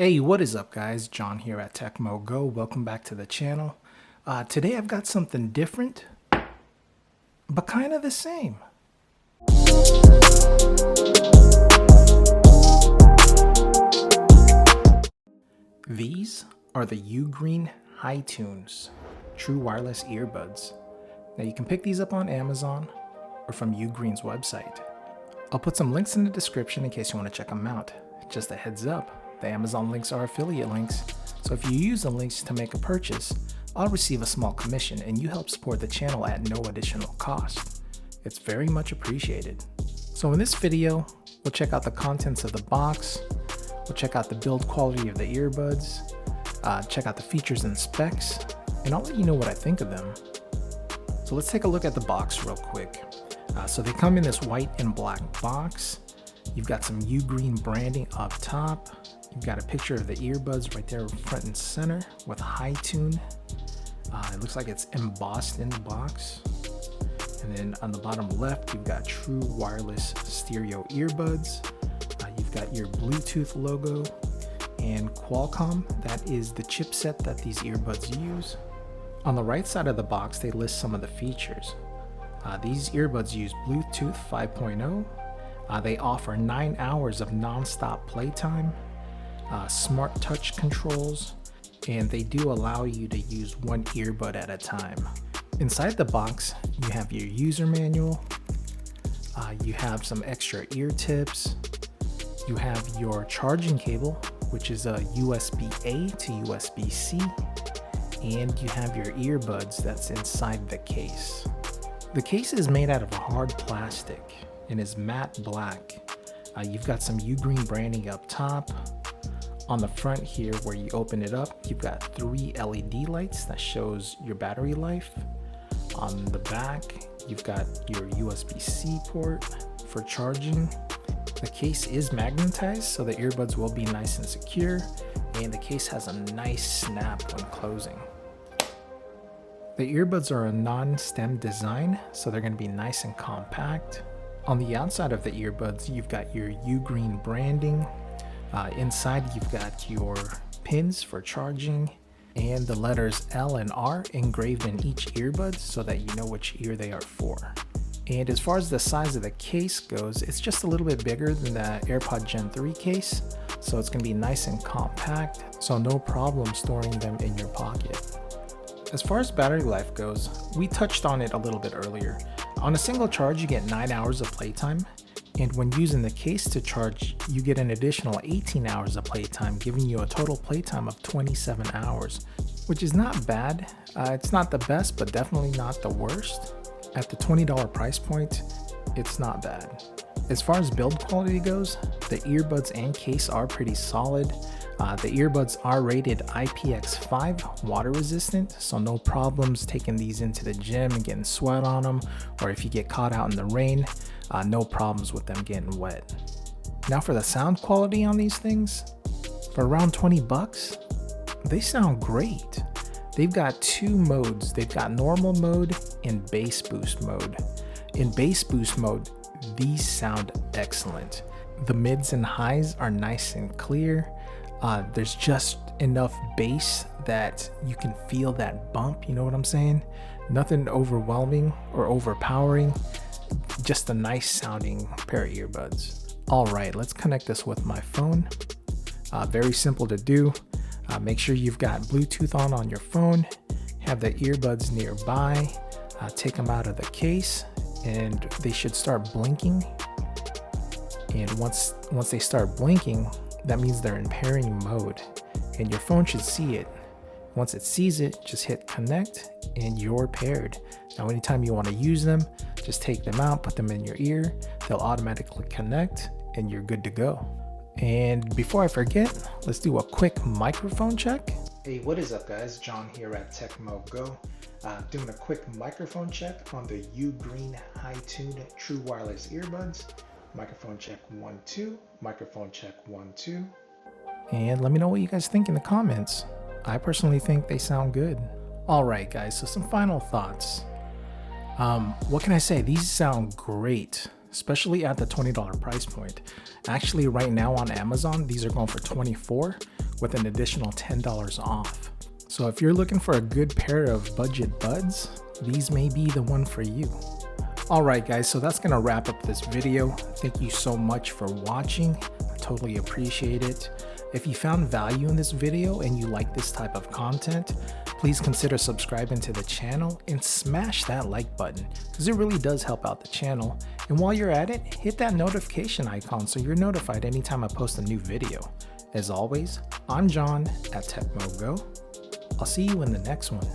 Hey, what is up guys? John here at Tekmogo. Welcome back to the channel. Today I've got something different, but kind of the same. These are the Ugreen Hitunes, true wireless earbuds. Now you can pick these up on Amazon or from Ugreen's website. I'll put some links in the description in case you want to check them out. Just a heads up, the Amazon links are affiliate links, so if you use the links to make a purchase, I'll receive a small commission and you help support the channel at no additional cost. It's very much appreciated. So in this video, we'll check out the contents of the box, we'll check out the build quality of the earbuds, check out the features and specs, and I'll let you know what I think of them. So let's take a look at the box real quick. So they come in this white and black box. You've got some Ugreen branding up top. You've got a picture of the earbuds right there front and center with Hitune. It looks like it's embossed in the box. And then on the bottom left, you've got true wireless stereo earbuds. You've got your Bluetooth logo and Qualcomm. That is the chipset that these earbuds use. On the right side of the box, they list some of the features. These earbuds use Bluetooth 5.0. They offer 9 hours of non-stop playtime, smart touch controls, and they do allow you to use one earbud at a time. Inside the box, you have your user manual, you have some extra ear tips, you have your charging cable, which is a USB-A to USB-C, and you have your earbuds that's inside the case. The case is made out of a hard plastic and is matte black. You've got some Ugreen branding up top. On the front here where you open it up, you've got 3 LED lights that shows your battery life. On the back, you've got your USB-C port for charging. The case is magnetized, so the earbuds will be nice and secure, and the case has a nice snap when closing. The earbuds are a non-stem design, so they're going to be nice and compact. On the outside of the earbuds, you've got your Ugreen branding. Inside, you've got your pins for charging and the letters L and R engraved in each earbud so that you know which ear they are for. And as far as the size of the case goes, it's just a little bit bigger than the AirPod Gen 3 case, so it's going to be nice and compact, so no problem storing them in your pocket. As far as battery life goes, we touched on it a little bit earlier. On a single charge, you get 9 hours of playtime, and when using the case to charge, you get an additional 18 hours of playtime, giving you a total playtime of 27 hours, which is not bad. It's not the best, but definitely not the worst. At the $20 price point, it's not bad. As far as build quality goes, the earbuds and case are pretty solid. The earbuds are rated IPX5 water resistant, so no problems taking these into the gym and getting sweat on them, or if you get caught out in the rain, no problems with them getting wet. Now for the sound quality on these things, for around 20 bucks, they sound great. They've got 2 modes. They've got normal mode and bass boost mode. In bass boost mode, these sound excellent. The mids and highs are nice and clear. There's just enough bass that you can feel that bump, you know what I'm saying? Nothing overwhelming or overpowering, just a nice sounding pair of earbuds. All right, let's connect this with my phone. Very simple to do. Make sure you've got Bluetooth on your phone, have the earbuds nearby, take them out of the case, and they should start blinking. And once they start blinking, that means they're in pairing mode, and your phone should see it. Once it sees it, just hit connect and you're paired. Now anytime you want to use them, just take them out, put them in your ear, they'll automatically connect and you're good to go. And before I forget, let's do a quick microphone check. Hey, what is up guys? John here at Tekmogo. Doing a quick microphone check on the Ugreen Hitune True Wireless Earbuds. Microphone check 1 2, microphone check 1 2. And let me know what you guys think in the comments. I personally think they sound good. Alright guys, so some final thoughts. What can I say? These sound great, especially at the $20 price point. Actually right now on Amazon, these are going for $24, with an additional $10 off. So if you're looking for a good pair of budget buds, these may be the one for you. Alright guys, so that's gonna wrap up this video. Thank you so much for watching. I totally appreciate it. If you found value in this video and you like this type of content, please consider subscribing to the channel and smash that like button because it really does help out the channel. And while you're at it, hit that notification icon so you're notified anytime I post a new video. As always, I'm John at Tekmogo. I'll see you in the next one.